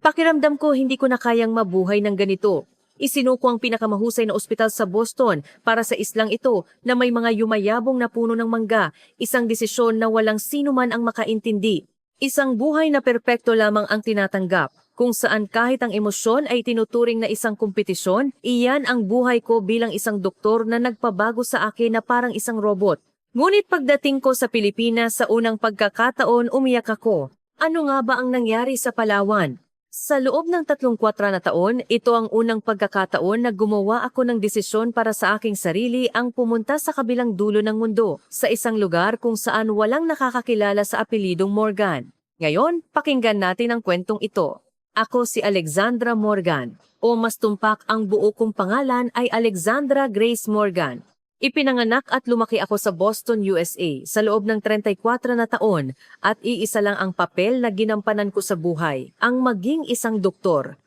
Pakiramdam ko hindi ko na kayang mabuhay ng ganito. Isinuko ang pinakamahusay na ospital sa Boston para sa islang ito na may mga yumayabong na puno ng mangga, isang desisyon na walang sino man ang makaintindi. Isang buhay na perpekto lamang ang tinatanggap, kung saan kahit ang emosyon ay tinuturing na isang kompetisyon, iyan ang buhay ko bilang isang doktor na nagpabago sa akin na parang isang robot. Ngunit pagdating ko sa Pilipinas sa unang pagkakataon, umiyak ako. Ano nga ba ang nangyari sa Palawan? Sa loob ng 34 na taon, ito ang unang pagkakataon na gumawa ako ng desisyon para sa aking sarili ang pumunta sa kabilang dulo ng mundo, sa isang lugar kung saan walang nakakakilala sa apelidong Morgan. Ngayon, pakinggan natin ang kwentong ito. Ako si Alexandra Morgan, o mas tumpak ang buo kong pangalan ay Alexandra Grace Morgan. Ipinanganak at lumaki ako sa Boston, USA sa loob ng 34 na taon at iisa lang ang papel na ginampanan ko sa buhay, ang maging isang doktor.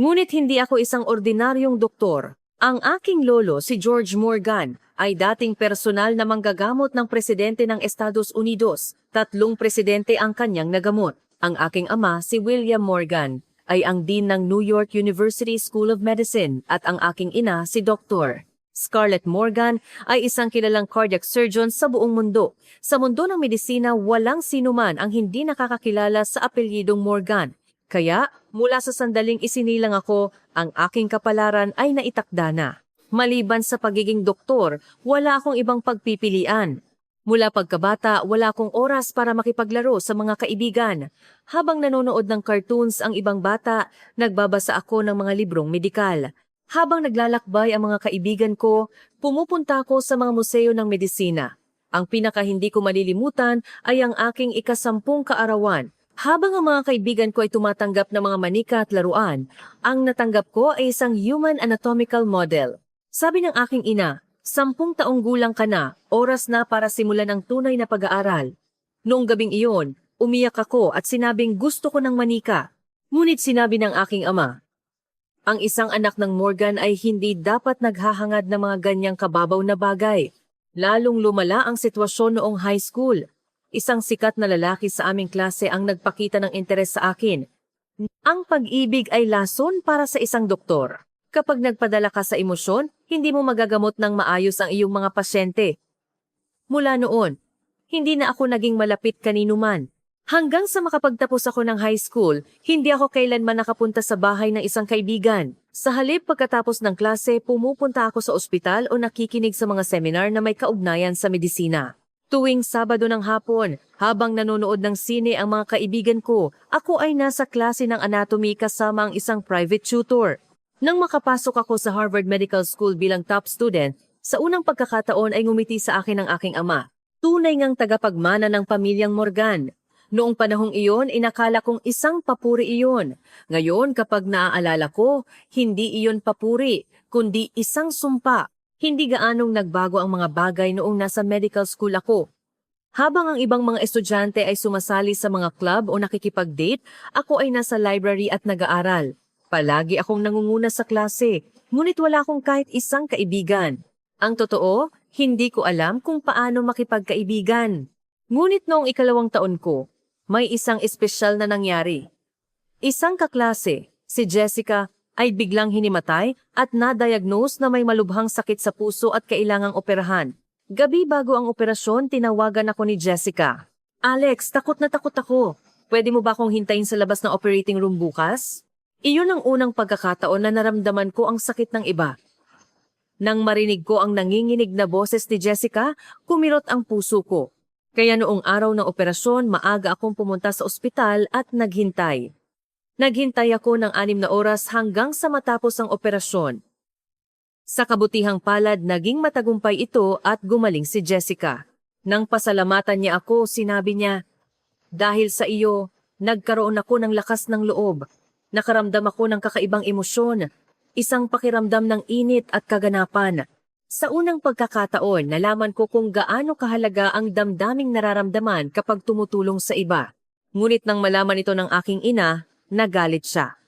Ngunit hindi ako isang ordinaryong doktor. Ang aking lolo, si George Morgan, ay dating personal na manggagamot ng presidente ng Estados Unidos. 3 presidente ang kanyang nagamot. Ang aking ama, si William Morgan, ay ang dean ng New York University School of Medicine at ang aking ina, si Dr. Scarlett Morgan ay isang kilalang cardiac surgeon sa buong mundo. Sa mundo ng medisina, walang sinuman ang hindi nakakakilala sa apelyidong Morgan. Kaya, mula sa sandaling isinilang ako, ang aking kapalaran ay naitakda na. Maliban sa pagiging doktor, wala akong ibang pagpipilian. Mula pagkabata, wala akong oras para makipaglaro sa mga kaibigan. Habang nanonood ng cartoons ang ibang bata, nagbabasa ako ng mga librong medikal. Habang naglalakbay ang mga kaibigan ko, pumupunta ako sa mga museo ng medisina. Ang pinaka hindi ko malilimutan ay ang aking ika-10 kaarawan. Habang ang mga kaibigan ko ay tumatanggap ng mga manika at laruan, ang natanggap ko ay isang human anatomical model. Sabi ng aking ina, 10 taong gulang ka na, oras na para simulan ang tunay na pag-aaral. Noong gabing iyon, umiyak ako at sinabing gusto ko ng manika. Ngunit sinabi ng aking ama, ang isang anak ng Morgan ay hindi dapat naghahangad ng mga ganyang kababaw na bagay. Lalong lumala ang sitwasyon noong high school. Isang sikat na lalaki sa aming klase ang nagpakita ng interes sa akin. Ang pag-ibig ay lason para sa isang doktor. Kapag nagpadala ka sa emosyon, hindi mo magagamot ng maayos ang iyong mga pasyente. Mula noon, hindi na ako naging malapit kanino man. Hanggang sa makapagtapos ako ng high school, hindi ako kailanman nakapunta sa bahay ng isang kaibigan. Sa halip pagkatapos ng klase, pumupunta ako sa ospital o nakikinig sa mga seminar na may kaugnayan sa medisina. Tuwing Sabado ng hapon, habang nanonood ng sine ang mga kaibigan ko, ako ay nasa klase ng anatomy kasama ang isang private tutor. Nang makapasok ako sa Harvard Medical School bilang top student, sa unang pagkakataon ay ngumiti sa akin ang aking ama. Tunay ngang tagapagmana ng pamilyang Morgan. Noong panahong iyon, inakala kong isang papuri iyon. Ngayon, kapag naaalala ko, hindi iyon papuri, kundi isang sumpa. Hindi gaanong nagbago ang mga bagay noong nasa medical school ako. Habang ang ibang mga estudyante ay sumasali sa mga club o nakikipag-date, ako ay nasa library at nag-aaral. Palagi akong nangunguna sa klase, ngunit wala akong kahit isang kaibigan. Ang totoo, hindi ko alam kung paano makipagkaibigan. Ngunit noong 2nd taon ko, may isang espesyal na nangyari. Isang kaklase, si Jessica, ay biglang hinimatay at na-diagnose na may malubhang sakit sa puso at kailangang operahan. Gabi bago ang operasyon, tinawagan ako ni Jessica. Alex, takot na takot ako. Pwede mo ba akong hintayin sa labas ng operating room bukas? Iyon ang unang pagkakataon na naramdaman ko ang sakit ng iba. Nang marinig ko ang nanginginig na boses ni Jessica, kumilot ang puso ko. Kaya noong araw ng operasyon, maaga akong pumunta sa ospital at naghintay. Naghintay ako ng 6 na oras hanggang sa matapos ang operasyon. Sa kabutihang palad, naging matagumpay ito at gumaling si Jessica. Nang pasalamatan niya ako, sinabi niya, "Dahil sa iyo, nagkaroon ako ng lakas ng loob. Nakaramdam ako ng kakaibang emosyon, isang pakiramdam ng init at kaganapan. Sa unang pagkakataon, nalaman ko kung gaano kahalaga ang damdaming nararamdaman kapag tumutulong sa iba. Ngunit nang malaman ito ng aking ina, nagalit siya.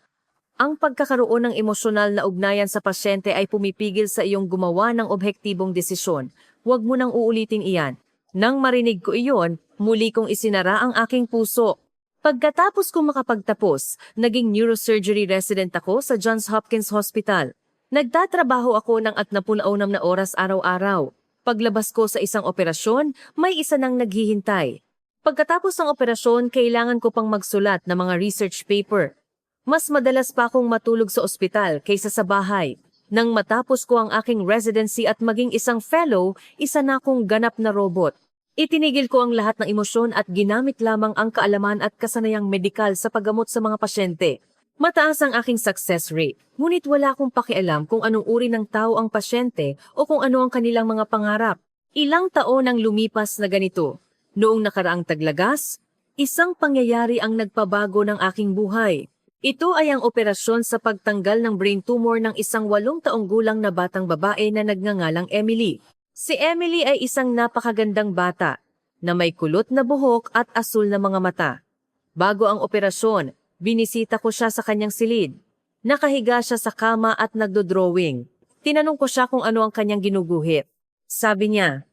Ang pagkakaroon ng emosyonal na ugnayan sa pasyente ay pumipigil sa iyong gumawa ng objektibong desisyon. Huwag mo nang uulitin iyan. Nang marinig ko iyon, muli kong isinara ang aking puso. Pagkatapos kong makapagtapos, naging neurosurgery resident ako sa Johns Hopkins Hospital. Nagtatrabaho ako ng 66 na oras araw-araw. Paglabas ko sa isang operasyon, may isa nang naghihintay. Pagkatapos ng operasyon, kailangan ko pang magsulat ng mga research paper. Mas madalas pa akong matulog sa ospital kaysa sa bahay. Nang matapos ko ang aking residency at maging isang fellow, isa na akong ganap na robot. Itinigil ko ang lahat ng emosyon at ginamit lamang ang kaalaman at kasanayang medikal sa paggamot sa mga pasyente. Mataas ang aking success rate, ngunit wala akong pakialam kung anong uri ng tao ang pasyente o kung ano ang kanilang mga pangarap. Ilang taon ang lumipas na ganito. Noong nakaraang taglagas, isang pangyayari ang nagpabago ng aking buhay. Ito ay ang operasyon sa pagtanggal ng brain tumor ng isang 8 taong gulang na batang babae na nagngangalang Emily. Si Emily ay isang napakagandang bata na may kulot na buhok at asul na mga mata. Bago ang operasyon, binisita ko siya sa kanyang silid. Nakahiga siya sa kama at nagdodrawing. Tinanong ko siya kung ano ang kanyang ginuguhit. Sabi niya,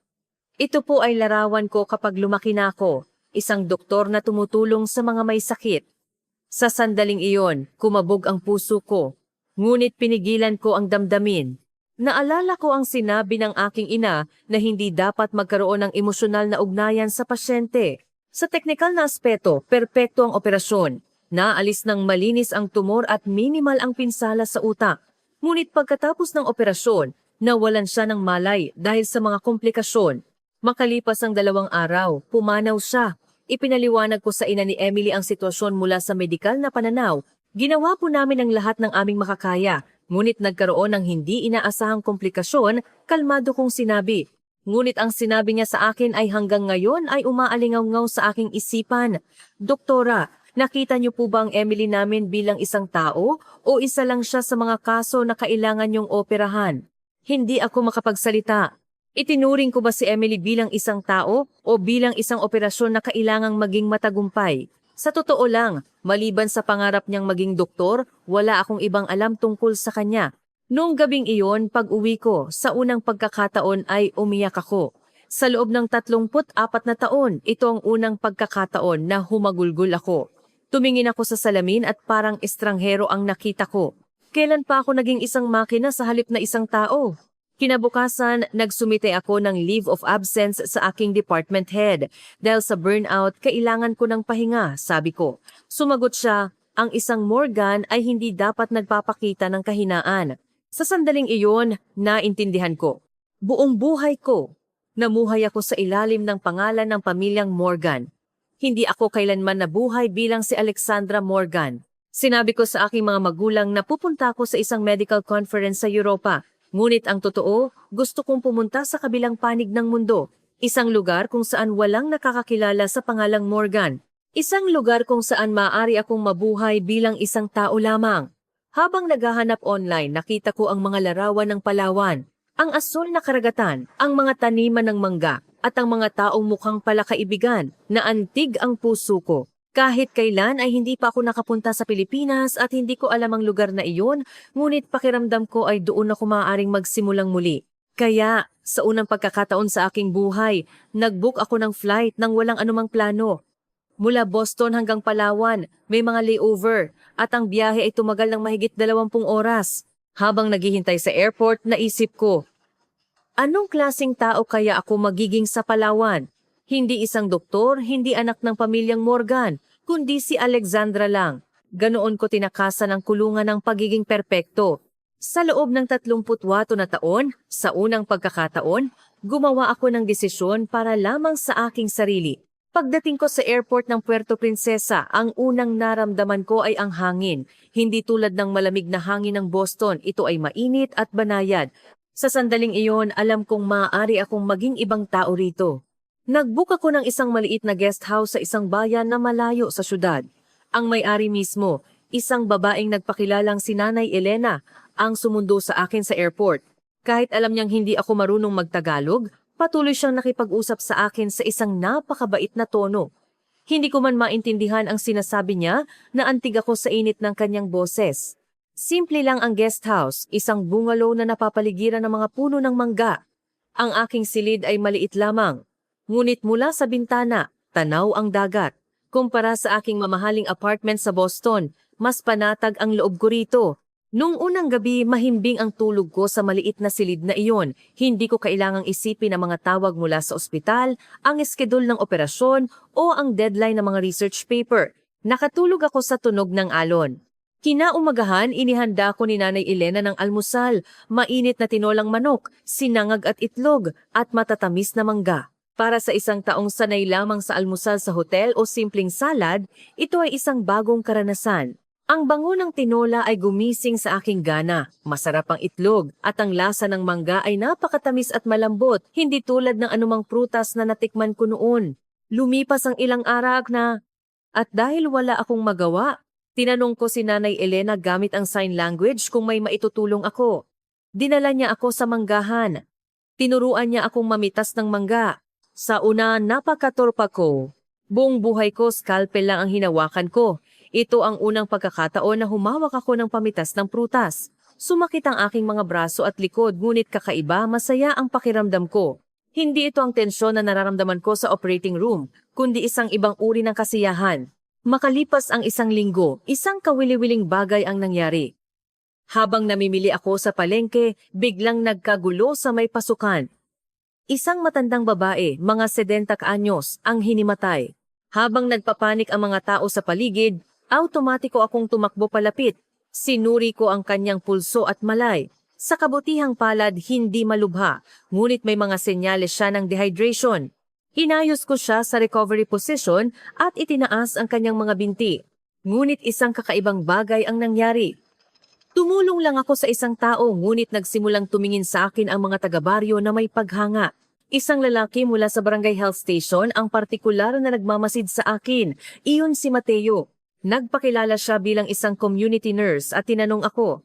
"Ito po ay larawan ko kapag lumaki na ako, isang doktor na tumutulong sa mga may sakit." Sa sandaling iyon, kumabog ang puso ko, ngunit pinigilan ko ang damdamin. Naalala ko ang sinabi ng aking ina na hindi dapat magkaroon ng emosyonal na ugnayan sa pasyente. Sa teknikal na aspeto, perpekto ang operasyon. Naalis ng malinis ang tumor at minimal ang pinsala sa utak. Ngunit pagkatapos ng operasyon, nawalan siya ng malay dahil sa mga komplikasyon. Makalipas ang 2 araw, pumanaw siya. Ipinaliwanag ko sa ina ni Emily ang sitwasyon mula sa medikal na pananaw. Ginawa po namin ang lahat ng aming makakaya. Ngunit nagkaroon ng hindi inaasahang komplikasyon, kalmado kong sinabi. Ngunit ang sinabi niya sa akin ay hanggang ngayon ay umaalingaw-ngaw sa aking isipan. "Doktora, nakita niyo po ba ang Emily namin bilang isang tao o isa lang siya sa mga kaso na kailangan niyong operahan?" Hindi ako makapagsalita. Itinuring ko ba si Emily bilang isang tao o bilang isang operasyon na kailangang maging matagumpay? Sa totoo lang, maliban sa pangarap niyang maging doktor, wala akong ibang alam tungkol sa kanya. Noong gabing iyon, pag-uwi ko, sa unang pagkakataon ay umiyak ako. Sa loob ng 34 na taon, ito ang unang pagkakataon na humagulgol ako. Tumingin ako sa salamin at parang estranghero ang nakita ko. Kailan pa ako naging isang makina sa halip na isang tao? Kinabukasan, nagsumite ako ng leave of absence sa aking department head. Dahil sa burnout, kailangan ko ng pahinga, sabi ko. Sumagot siya, ang isang Morgan ay hindi dapat nagpapakita ng kahinaan. Sa sandaling iyon, naintindihan ko. Buong buhay ko, namuhay ako sa ilalim ng pangalan ng pamilyang Morgan. Hindi ako kailanman nabuhay bilang si Alexandra Morgan. Sinabi ko sa aking mga magulang na pupunta ako sa isang medical conference sa Europa. Ngunit ang totoo, gusto kong pumunta sa kabilang panig ng mundo. Isang lugar kung saan walang nakakakilala sa pangalang Morgan. Isang lugar kung saan maaari akong mabuhay bilang isang tao lamang. Habang naghahanap online, nakita ko ang mga larawan ng Palawan, ang asul na karagatan, ang mga taniman ng mangga, at ang mga taong mukhang palakaibigan na antig ang puso ko. Kahit kailan ay hindi pa ako nakapunta sa Pilipinas at hindi ko alam ang lugar na iyon, ngunit pakiramdam ko ay doon ako maaaring magsimulang muli. Kaya, sa unang pagkakataon sa aking buhay, nag-book ako ng flight nang walang anumang plano. Mula Boston hanggang Palawan, may mga layover at ang biyahe ay tumagal ng mahigit 20 oras. Habang naghihintay sa airport, naisip ko, anong klaseng tao kaya ako magiging sa Palawan? Hindi isang doktor, hindi anak ng pamilyang Morgan, kundi si Alexandra lang. Ganoon ko tinakasan ang kulungan ng pagiging perpekto. Sa loob ng 34 na taon, sa unang pagkakataon, gumawa ako ng desisyon para lamang sa aking sarili. Pagdating ko sa airport ng Puerto Princesa, ang unang naramdaman ko ay ang hangin. Hindi tulad ng malamig na hangin ng Boston, ito ay mainit at banayad. Sa sandaling iyon, alam kong maaari akong maging ibang tao rito. Nag-book ako ng isang maliit na guest house sa isang bayan na malayo sa syudad. Ang may-ari mismo, isang babaeng nagpakilalang si Nanay Elena, ang sumundo sa akin sa airport. Kahit alam niyang hindi ako marunong magtagalog, patuloy siyang nakipag-usap sa akin sa isang napakabait na tono. Hindi ko man maintindihan ang sinasabi niya na antig ako sa init ng kanyang boses. Simple lang ang guest house, isang bungalow na napapaligiran ng mga puno ng mangga. Ang aking silid ay maliit lamang. Ngunit mula sa bintana, tanaw ang dagat. Kumpara sa aking mamahaling apartment sa Boston, mas panatag ang loob ko rito. Nung unang gabi, mahimbing ang tulog ko sa maliit na silid na iyon. Hindi ko kailangang isipin ang mga tawag mula sa ospital, ang eskedul ng operasyon o ang deadline ng mga research paper. Nakatulog ako sa tunog ng alon. Kinaumagahan, inihanda ko ni Nanay Elena ng almusal, mainit na tinolang manok, sinangag at itlog, at matatamis na mangga. Para sa isang taong sanay lamang sa almusal sa hotel o simpleng salad, ito ay isang bagong karanasan. Ang bango ng tinola ay gumising sa aking gana, masarap ang itlog, at ang lasa ng mangga ay napakatamis at malambot, hindi tulad ng anumang prutas na natikman ko noon. Lumipas ang ilang araw at dahil wala akong magawa, tinanong ko si Nanay Elena gamit ang sign language kung may maitutulong ako. Dinala niya ako sa manggahan. Tinuruan niya akong mamitas ng mangga. Sa una, napakatorpa ko. Buong buhay ko, scalpel lang ang hinawakan ko. Ito ang unang pagkakataon na humawak ako ng pamitas ng prutas. Sumakit ang aking mga braso at likod, ngunit kakaiba, masaya ang pakiramdam ko. Hindi ito ang tensyon na nararamdaman ko sa operating room, kundi isang ibang uri ng kasiyahan. Makalipas ang isang linggo, isang kawili-wiling bagay ang nangyari. Habang namimili ako sa palengke, biglang nagkagulo sa may pasukan. Isang matandang babae, mga 70 anyos, ang hinimatay. Habang nagpapanik ang mga tao sa paligid, automatiko akong tumakbo palapit. Sinuri ko ang kanyang pulso at malay. Sa kabutihang palad, hindi malubha, ngunit may mga senyales siya ng dehydration. Inayos ko siya sa recovery position at itinaas ang kanyang mga binti. Ngunit isang kakaibang bagay ang nangyari. Tumulong lang ako sa isang tao, ngunit nagsimulang tumingin sa akin ang mga taga-baryo na may paghanga. Isang lalaki mula sa barangay health station ang partikular na nagmamasid sa akin. Iyon si Mateo. Nagpakilala siya bilang isang community nurse at tinanong ako,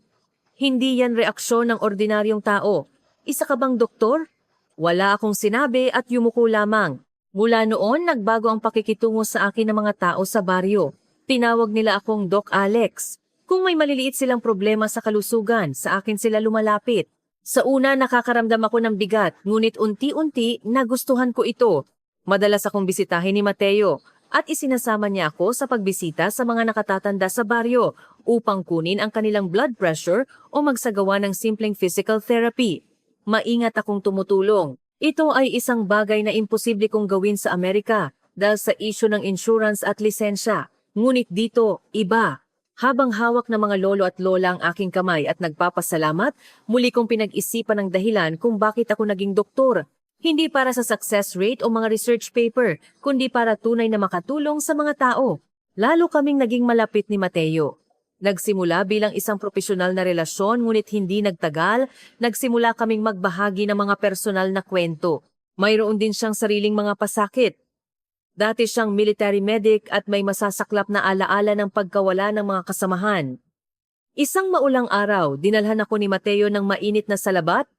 "Hindi yan reaksyon ng ordinaryong tao. Isa ka bang doktor?" Wala akong sinabi at yumuko lamang. Mula noon, nagbago ang pakikitungo sa akin ng mga tao sa baryo. Tinawag nila akong Doc Alex. Kung may maliliit silang problema sa kalusugan, sa akin sila lumalapit. Sa una, nakakaramdam ako ng bigat, ngunit unti-unti nagustuhan ko ito. Madalas akong bisitahin ni Mateo at isinasama niya ako sa pagbisita sa mga nakatatanda sa baryo upang kunin ang kanilang blood pressure o magsagawa ng simpleng physical therapy. Maingat akong tumutulong. Ito ay isang bagay na imposible kong gawin sa Amerika dahil sa issue ng insurance at lisensya. Ngunit dito, iba. Habang hawak ng mga lolo at lola ang aking kamay at nagpapasalamat, muli kong pinag-isipan ang dahilan kung bakit ako naging doktor. Hindi para sa success rate o mga research paper, kundi para tunay na makatulong sa mga tao. Lalo kaming naging malapit ni Mateo. Nagsimula bilang isang profesional na relasyon, ngunit hindi nagtagal, nagsimula kaming magbahagi ng mga personal na kwento. Mayroon din siyang sariling mga pasakit. Dati siyang military medic at may masasaklap na alaala ng pagkawala ng mga kasamahan. Isang maulang araw, dinalhan ako ni Mateo ng mainit na salabat.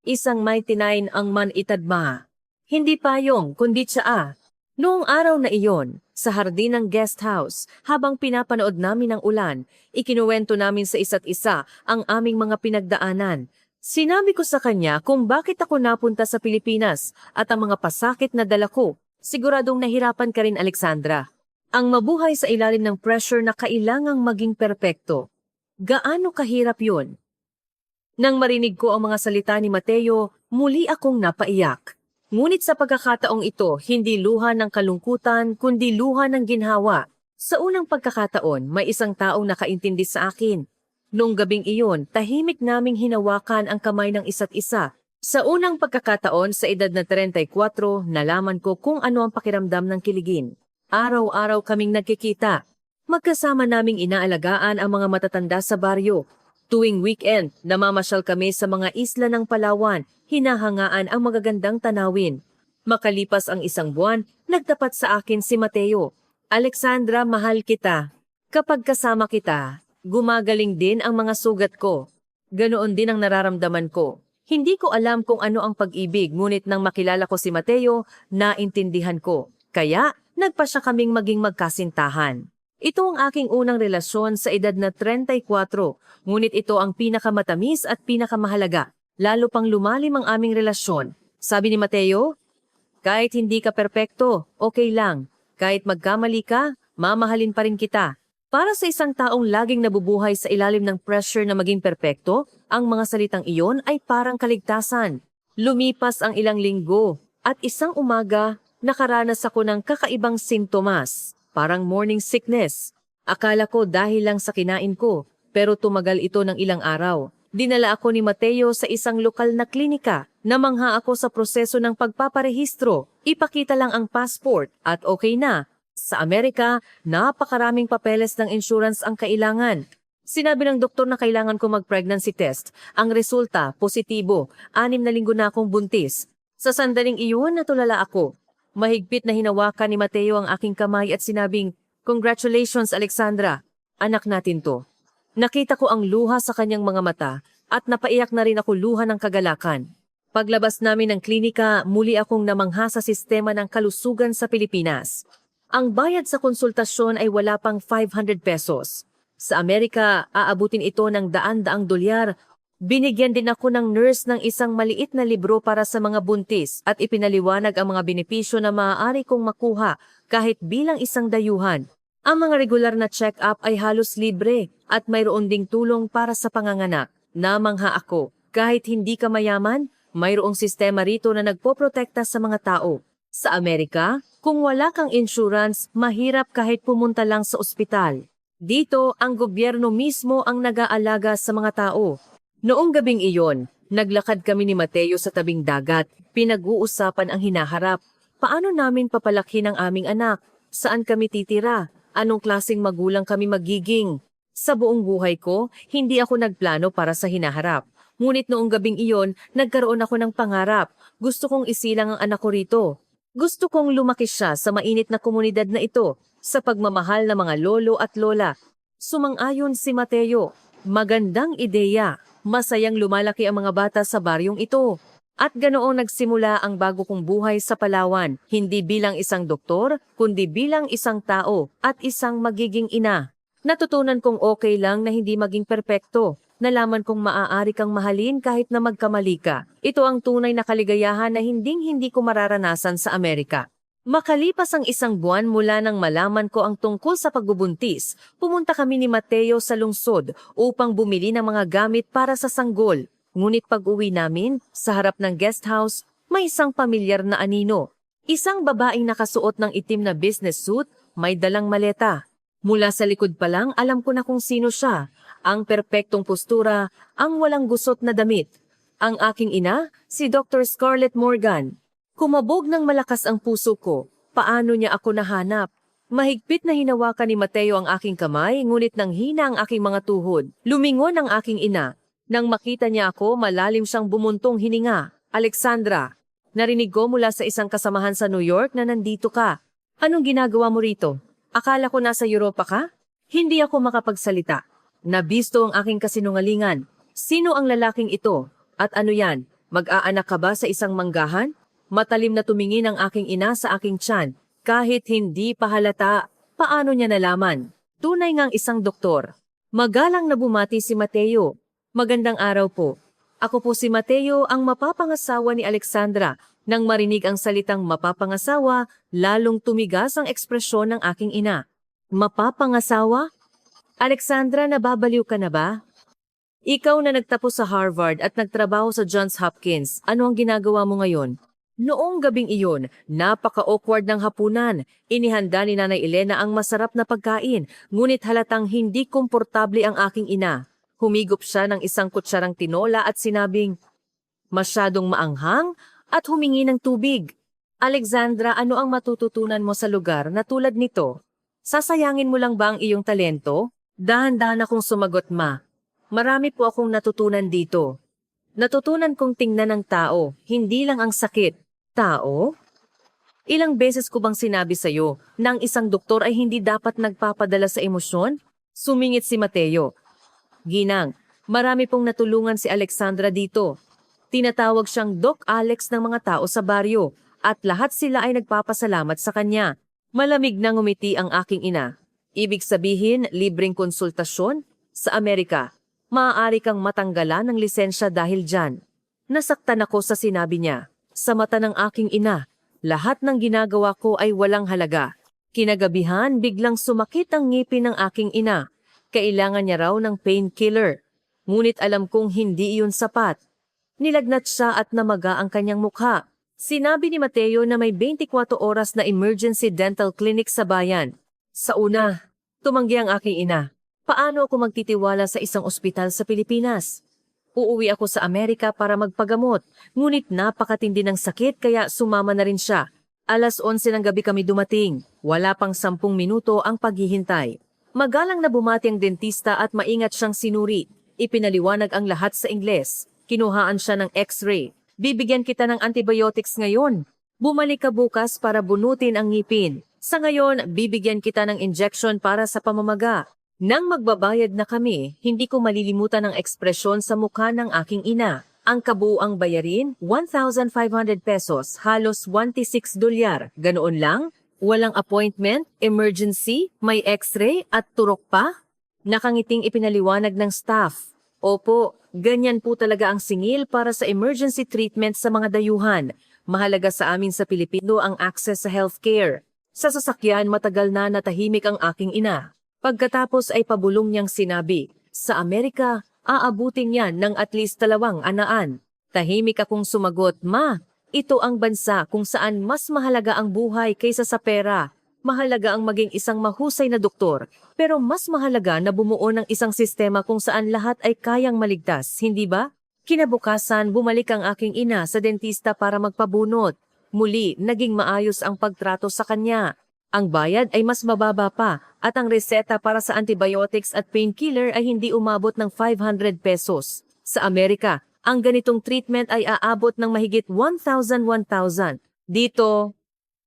Isang 99 ang manitadma. Hindi payong, kundi tsaa. Noong araw na iyon, sa hardin ng guest house, habang pinapanood namin ang ulan, ikinuwento namin sa isa't isa ang aming mga pinagdaanan. Sinabi ko sa kanya kung bakit ako napunta sa Pilipinas at ang mga pasakit na dala ko. Siguradong nahirapan ka rin, Alexandra. Ang mabuhay sa ilalim ng pressure na kailangang maging perpekto. Gaano kahirap yun? Nang marinig ko ang mga salita ni Mateo, muli akong napaiyak. Ngunit sa pagkakataong ito, hindi luha ng kalungkutan, kundi luha ng ginhawa. Sa unang pagkakataon, may isang taong nakaintindi sa akin. Noong gabing iyon, tahimik naming hinawakan ang kamay ng isa't isa. Sa unang pagkakataon sa edad na 34, nalaman ko kung ano ang pakiramdam ng kiligin. Araw-araw kaming nagkikita. Magkasama naming inaalagaan ang mga matatanda sa baryo. Tuwing weekend, namamasyal kami sa mga isla ng Palawan, hinahangaan ang magagandang tanawin. Makalipas ang isang buwan, nagtapat sa akin si Mateo. "Alexandra, mahal kita. Kapag kasama kita, gumagaling din ang mga sugat ko. Ganoon din ang nararamdaman ko. Hindi ko alam kung ano ang pag-ibig, ngunit nang makilala ko si Mateo, naintindihan ko. Kaya, nagpasya kaming maging magkasintahan. Ito ang aking unang relasyon sa edad na 34, ngunit ito ang pinakamatamis at pinakamahalaga. Lalo pang lumalim ang aming relasyon. Sabi ni Mateo, "Kahit hindi ka perpekto, okay lang. Kahit magkamali ka, mamahalin pa rin kita. Para sa isang taong laging nabubuhay sa ilalim ng pressure na maging perpekto, ang mga salitang iyon ay parang kaligtasan. Lumipas ang ilang linggo at isang umaga, nakaranas ako ng kakaibang sintomas, parang morning sickness. Akala ko dahil lang sa kinain ko, pero tumagal ito ng ilang araw. Dinala ako ni Mateo sa isang lokal na klinika. Namangha ako sa proseso ng pagpaparehistro. Ipakita lang ang passport at okay na. Sa Amerika, napakaraming papeles ng insurance ang kailangan. Sinabi ng doktor na kailangan ko mag-pregnancy test. Ang resulta, positibo. 6 na linggo na akong buntis. Sa sandaling iyon, natulala ako. Mahigpit na hinawakan ni Mateo ang aking kamay at sinabing, "Congratulations, Alexandra. Anak natin to." Nakita ko ang luha sa kanyang mga mata at napaiyak na rin ako luha ng kagalakan. Paglabas namin ng klinika, muli akong namangha sa sistema ng kalusugan sa Pilipinas. Ang bayad sa konsultasyon ay wala pang 500 pesos. Sa Amerika, aabutin ito ng daan-daang dolyar. Binigyan din ako ng nurse ng isang maliit na libro para sa mga buntis at ipinaliwanag ang mga benepisyo na maaari kong makuha kahit bilang isang dayuhan. Ang mga regular na check-up ay halos libre at mayroon ding tulong para sa panganganak. Namangha ako. Kahit hindi ka mayaman, mayroong sistema rito na nagpoprotekta sa mga tao. Sa Amerika, kung wala kang insurance, mahirap kahit pumunta lang sa ospital. Dito, ang gobyerno mismo ang nag-aalaga sa mga tao. Noong gabing iyon, naglakad kami ni Mateo sa tabing dagat. Pinag-uusapan ang hinaharap. Paano namin papalaki ang aming anak? Saan kami titira? Anong klaseng magulang kami magiging? Sa buong buhay ko, hindi ako nagplano para sa hinaharap. Ngunit noong gabing iyon, nagkaroon ako ng pangarap. Gusto kong isilang ang anak ko rito. Gusto kong lumaki siya sa mainit na komunidad na ito, sa pagmamahal ng mga lolo at lola. Sumang-ayon si Mateo. Magandang ideya. Masayang lumalaki ang mga bata sa baryong ito. At ganoon nagsimula ang bago kong buhay sa Palawan, hindi bilang isang doktor, kundi bilang isang tao at isang magiging ina. Natutunan kong okay lang na hindi maging perpekto. Nalaman kong maaari kang mahalin kahit na magkamali ka. Ito ang tunay na kaligayahan na hinding-hindi ko mararanasan sa Amerika. Makalipas ang 1 buwan mula nang malaman ko ang tungkol sa pagbubuntis, pumunta kami ni Mateo sa lungsod upang bumili ng mga gamit para sa sanggol. Ngunit pag-uwi namin, sa harap ng guest house, may isang pamilyar na anino. Isang babaeng nakasuot ng itim na business suit, may dalang maleta. Mula sa likod pa lang, alam ko na kung sino siya. Ang perpektong postura, ang walang gusot na damit. Ang aking ina, si Dr. Scarlett Morgan. Kumabog ng malakas ang puso ko. Paano niya ako nahanap? Mahigpit na hinawakan ni Mateo ang aking kamay, ngunit nang hina ang aking mga tuhod. Lumingon ang aking ina. Nang makita niya ako, malalim siyang bumuntong hininga. "Alexandra, narinig ko mula sa isang kasamahan sa New York na nandito ka. Anong ginagawa mo rito? Akala ko nasa Europa ka?" Hindi ako makapagsalita. Nabisto ang aking kasinungalingan. Sino ang lalaking ito? At ano yan? Mag-aanak ka ba sa isang manggahan? Matalim na tumingin ang aking ina sa aking tiyan. Kahit hindi pa halata, paano niya nalaman? Tunay ngang isang doktor. Magalang na bumati si Mateo. "Magandang araw po. Ako po si Mateo, ang mapapangasawa ni Alexandra." Nang marinig ang salitang mapapangasawa, lalong tumigas ang ekspresyon ng aking ina. "Mapapangasawa? Alexandra, nababaliw ka na ba? Ikaw na nagtapos sa Harvard at nagtrabaho sa Johns Hopkins, ano ang ginagawa mo ngayon?" Noong gabing iyon, napaka-awkward ng hapunan. Inihanda ni Nanay Elena ang masarap na pagkain, ngunit halatang hindi komportable ang aking ina. Humigop siya ng isang kutsarang tinola at sinabing, "Masyadong maanghang," at humingi ng tubig. "Alexandra, ano ang matututunan mo sa lugar na tulad nito? Sasayangin mo lang ba ang iyong talento?" Dahan-dahan akong sumagot, "Ma. Marami po akong natutunan dito. Natutunan kong tingnan ng tao, hindi lang ang sakit." "Tao? Ilang beses ko bang sinabi sa'yo na ang isang doktor ay hindi dapat nagpapadala sa emosyon?" Sumingit si Mateo. "Ginang, marami pong natulungan si Alexandra dito. Tinatawag siyang Doc Alex ng mga tao sa baryo at lahat sila ay nagpapasalamat sa kanya." Malamig na ngumiti ang aking ina. "Ibig sabihin, libreng konsultasyon? Sa Amerika, maaari kang matanggalan ng lisensya dahil dyan." Nasaktan ako sa sinabi niya. Sa mata ng aking ina, lahat ng ginagawa ko ay walang halaga. Kinagabihan, biglang sumakit ang ngipin ng aking ina. Kailangan niya raw ng painkiller. Ngunit alam kong hindi iyon sapat. Nilagnat siya at namaga ang kanyang mukha. Sinabi ni Mateo na may 24 oras na emergency dental clinic sa bayan. Sa una, tumanggi ang aking ina. Paano ako magtitiwala sa isang ospital sa Pilipinas? Uuwi ako sa Amerika para magpagamot, ngunit napakatindi ng sakit kaya sumama na rin siya. 11:00 ng gabi kami dumating. Wala pang 10 minuto ang paghihintay. Magalang na bumati ang dentista at maingat siyang sinuri. Ipinaliwanag ang lahat sa Ingles. Kinuhaan siya ng x-ray. Bibigyan kita ng antibiotics ngayon. Bumalik ka bukas para bunutin ang ngipin. Sa ngayon, bibigyan kita ng injection para sa pamamaga. Nang magbabayad na kami, hindi ko malilimutan ang ekspresyon sa mukha ng aking ina. Ang kabuuang bayarin, 1,500 pesos, halos 26 dolyar. Ganoon lang? Walang appointment, emergency, may x-ray at turok pa? Nakangiting ipinaliwanag ng staff. Opo, ganyan po talaga ang singil para sa emergency treatment sa mga dayuhan. Mahalaga sa amin sa Pilipino ang access sa healthcare. Sa sasakyan, matagal na natahimik ang aking ina. Pagkatapos ay pabulong niyang sinabi, sa Amerika, aabutin yan ng at least 2 anaan. Tahimik akong sumagot, Ma, ito ang bansa kung saan mas mahalaga ang buhay kaysa sa pera. Mahalaga ang maging isang mahusay na doktor, pero mas mahalaga na bumuo ng isang sistema kung saan lahat ay kayang maligtas, hindi ba? Kinabukasan, bumalik ang aking ina sa dentista para magpabunot. Muli, naging maayos ang pagtrato sa kanya. Ang bayad ay mas mababa pa at ang reseta para sa antibiotics at painkiller ay hindi umabot ng 500 pesos. Sa Amerika, ang ganitong treatment ay aabot ng mahigit 1,000. Dito,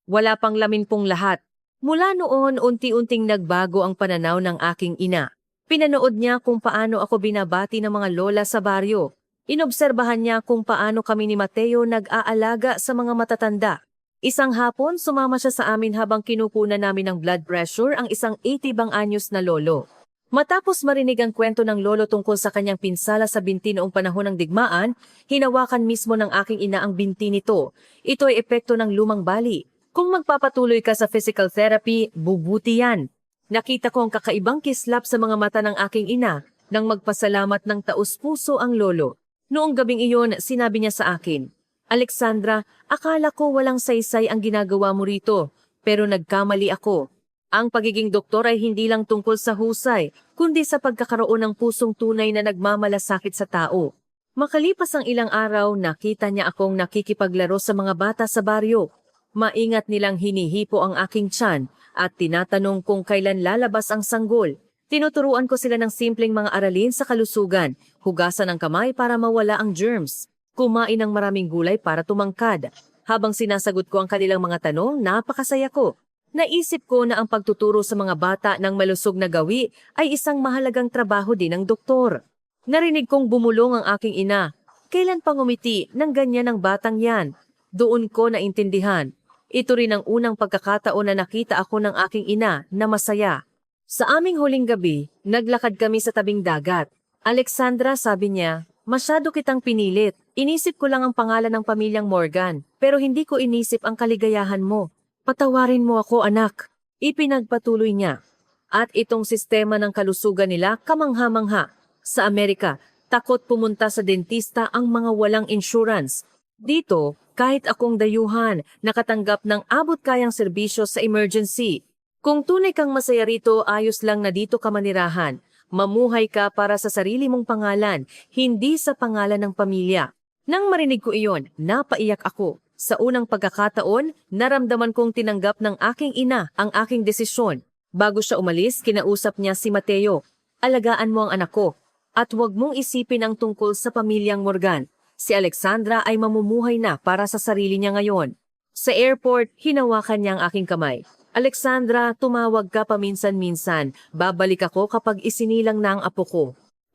wala pang lamin pong lahat. Mula noon, unti-unting nagbago ang pananaw ng aking ina. Pinanood niya kung paano ako binabati ng mga lola sa baryo. Inobserbahan niya kung paano kami ni Mateo nag-aalaga sa mga matatanda. Isang hapon, sumama siya sa amin habang kinukunan namin ng blood pressure ang isang 80 anyos na lolo. Matapos marinig ang kwento ng lolo tungkol sa kanyang pinsala sa binti noong panahon ng digmaan, hinawakan mismo ng aking ina ang binti nito. Ito ay epekto ng lumang bali. Kung magpapatuloy ka sa physical therapy, bubuti yan. Nakita ko ang kakaibang kislap sa mga mata ng aking ina nang magpasalamat ng taus-puso ang lolo. Noong gabing iyon, sinabi niya sa akin, Alexandra, akala ko walang saysay ang ginagawa mo rito, pero nagkamali ako. Ang pagiging doktor ay hindi lang tungkol sa husay, kundi sa pagkakaroon ng pusong tunay na nagmamalasakit sa tao. Makalipas ang ilang araw, nakita niya akong nakikipaglaro sa mga bata sa baryo. Maingat nilang hinihipo ang aking tiyan at tinatanong kung kailan lalabas ang sanggol. Tinuturuan ko sila ng simpleng mga aralin sa kalusugan, hugasan ang kamay para mawala ang germs. Kumain ng maraming gulay para tumangkad. Habang sinasagot ko ang kanilang mga tanong, napakasaya ko. Naisip ko na ang pagtuturo sa mga bata ng malusog na gawi ay isang mahalagang trabaho din ng doktor. Narinig kong bumulong ang aking ina. Kailan pa ngumiti ng ganyan ang batang yan? Doon ko naintindihan. Ito rin ang unang pagkakataon na nakita ako ng aking ina na masaya. Sa aming huling gabi, naglakad kami sa tabing dagat. Alexandra, sabi niya, masyado kitang pinilit. Inisip ko lang ang pangalan ng pamilyang Morgan, pero hindi ko inisip ang kaligayahan mo. Patawarin mo ako, anak. Ipinagpatuloy niya. At itong sistema ng kalusugan nila kamangha-mangha. Sa Amerika, takot pumunta sa dentista ang mga walang insurance. Dito, kahit akong dayuhan, nakatanggap ng abot-kayang serbisyo sa emergency. Kung tunay kang masaya rito, ayos lang na dito ka manirahan. Mamuhay ka para sa sarili mong pangalan, hindi sa pangalan ng pamilya. Nang marinig ko iyon, napaiyak ako. Sa unang pagkakataon, naramdaman kong tinanggap ng aking ina ang aking desisyon. Bago siya umalis, kinausap niya si Mateo. Alagaan mo ang anak ko, at huwag mong isipin ang tungkol sa pamilyang Morgan. Si Alexandra ay mamumuhay na para sa sarili niya ngayon. Sa airport, hinawakan niya ang aking kamay. Alexandra, tumawag ka paminsan-minsan. Babalik ako kapag isinilang na ang apo ko.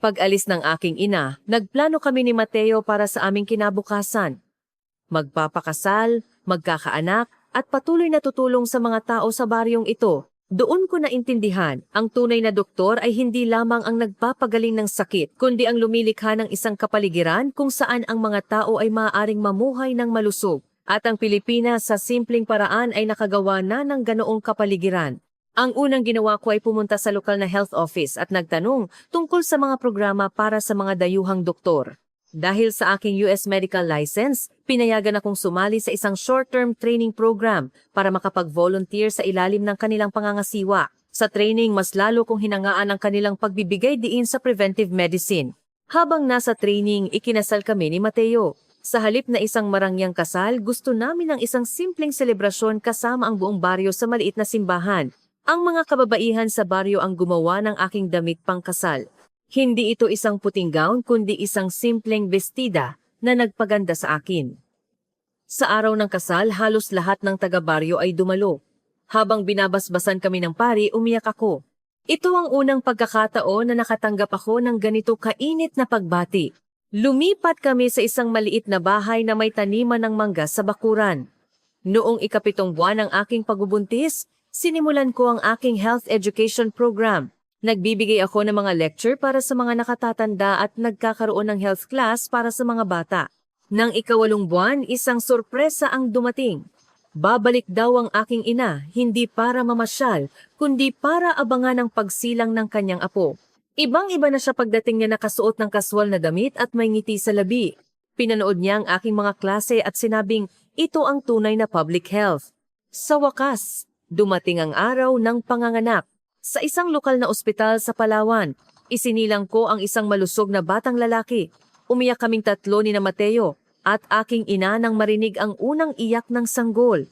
Pag-alis ng aking ina, nagplano kami ni Mateo para sa aming kinabukasan. Magpapakasal, magkakaanak, at patuloy na tutulong sa mga tao sa baryong ito. Doon ko naintindihan, ang tunay na doktor ay hindi lamang ang nagpapagaling ng sakit, kundi ang lumilikha ng isang kapaligiran kung saan ang mga tao ay maaaring mamuhay ng malusog At ang Pilipinas sa simpleng paraan ay nakagawa na ng ganoong kapaligiran. Ang unang ginawa ko ay pumunta sa lokal na health office at nagtanong tungkol sa mga programa para sa mga dayuhang doktor. Dahil sa aking US medical license, pinayagan akong sumali sa isang short-term training program para makapag-volunteer sa ilalim ng kanilang pangangasiwa. Sa training, mas lalo kong hinangaan ang kanilang pagbibigay diin sa preventive medicine. Habang nasa training, ikinasal kami ni Mateo. Sa halip na isang marangyang kasal, gusto namin ng isang simpleng selebrasyon kasama ang buong baryo sa maliit na simbahan. Ang mga kababaihan sa baryo ang gumawa ng aking damit pangkasal. Hindi ito isang puting gown kundi isang simpleng bestida na nagpaganda sa akin. Sa araw ng kasal, halos lahat ng taga-baryo ay dumalo. Habang binabasbasan kami ng pari, umiyak ako. Ito ang unang pagkakataon na nakatanggap ako ng ganito kainit na pagbati. Lumipat kami sa isang maliit na bahay na may taniman ng mangga sa bakuran. Noong ika-7 buwan ng aking pagbubuntis, sinimulan ko ang aking health education program. Nagbibigay ako ng mga lecture para sa mga nakatatanda at nagkakaroon ng health class para sa mga bata. Nang ika-8 buwan, isang sorpresa ang dumating. Babalik daw ang aking ina, hindi para mamasyal, kundi para abangan ang pagsilang ng kanyang apo. Ibang-iba na siya pagdating niya nakasuot ng kaswal na damit at may ngiti sa labi. Pinanood niya ang aking mga klase at sinabing, ito ang tunay na public health. Sa wakas, dumating ang araw ng panganganak. Sa isang lokal na ospital sa Palawan, isinilang ko ang isang malusog na batang lalaki. Umiyak kaming tatlo ni na Mateo at aking ina nang marinig ang unang iyak ng sanggol.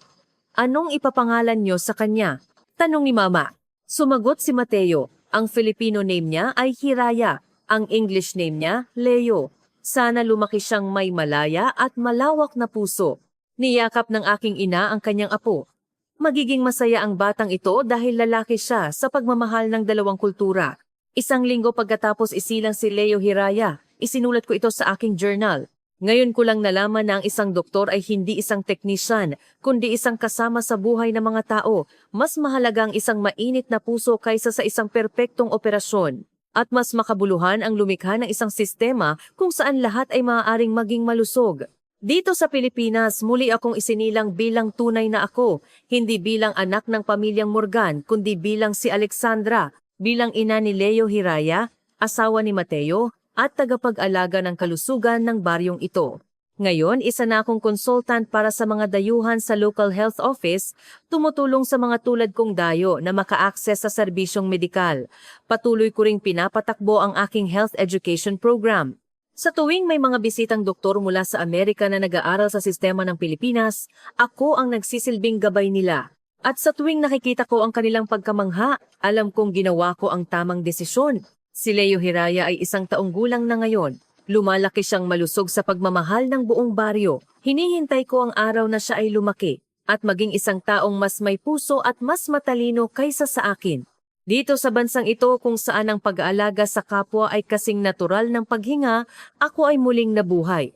Anong ipapangalan niyo sa kanya? Tanong ni Mama. Sumagot si Mateo. Ang Filipino name niya ay Hiraya. Ang English name niya, Leo. Sana lumaki siyang may malaya at malawak na puso. Niyakap ng aking ina ang kanyang apo. Magiging masaya ang batang ito dahil lalaki siya sa pagmamahal ng dalawang kultura. Isang linggo pagkatapos isilang si Leo Hiraya, isinulat ko ito sa aking journal. Ngayon ko lang nalaman na ang isang doktor ay hindi isang teknisyan, kundi isang kasama sa buhay ng mga tao. Mas mahalaga ang isang mainit na puso kaysa sa isang perpektong operasyon. At mas makabuluhan ang lumikha ng isang sistema kung saan lahat ay maaaring maging malusog. Dito sa Pilipinas, muli akong isinilang bilang tunay na ako, hindi bilang anak ng pamilyang Morgan, kundi bilang si Alexandra, bilang ina ni Leo Hiraya, asawa ni Mateo, at tagapag-alaga ng kalusugan ng baryong ito. Ngayon, isa na akong consultant para sa mga dayuhan sa local health office, tumutulong sa mga tulad kong dayo na maka-access sa serbisyong medikal. Patuloy ko ring pinapatakbo ang aking health education program. Sa tuwing may mga bisitang doktor mula sa Amerika na nag-aaral sa sistema ng Pilipinas, ako ang nagsisilbing gabay nila. At sa tuwing nakikita ko ang kanilang pagkamangha, alam kong ginawa ko ang tamang desisyon. Si Leo Hiraya ay 1 taong gulang na ngayon. Lumalaki siyang malusog sa pagmamahal ng buong baryo. Hinihintay ko ang araw na siya ay lumaki at maging isang taong mas may puso at mas matalino kaysa sa akin. Dito sa bansang ito kung saan ang pag-aalaga sa kapwa ay kasing natural ng paghinga, ako ay muling nabuhay.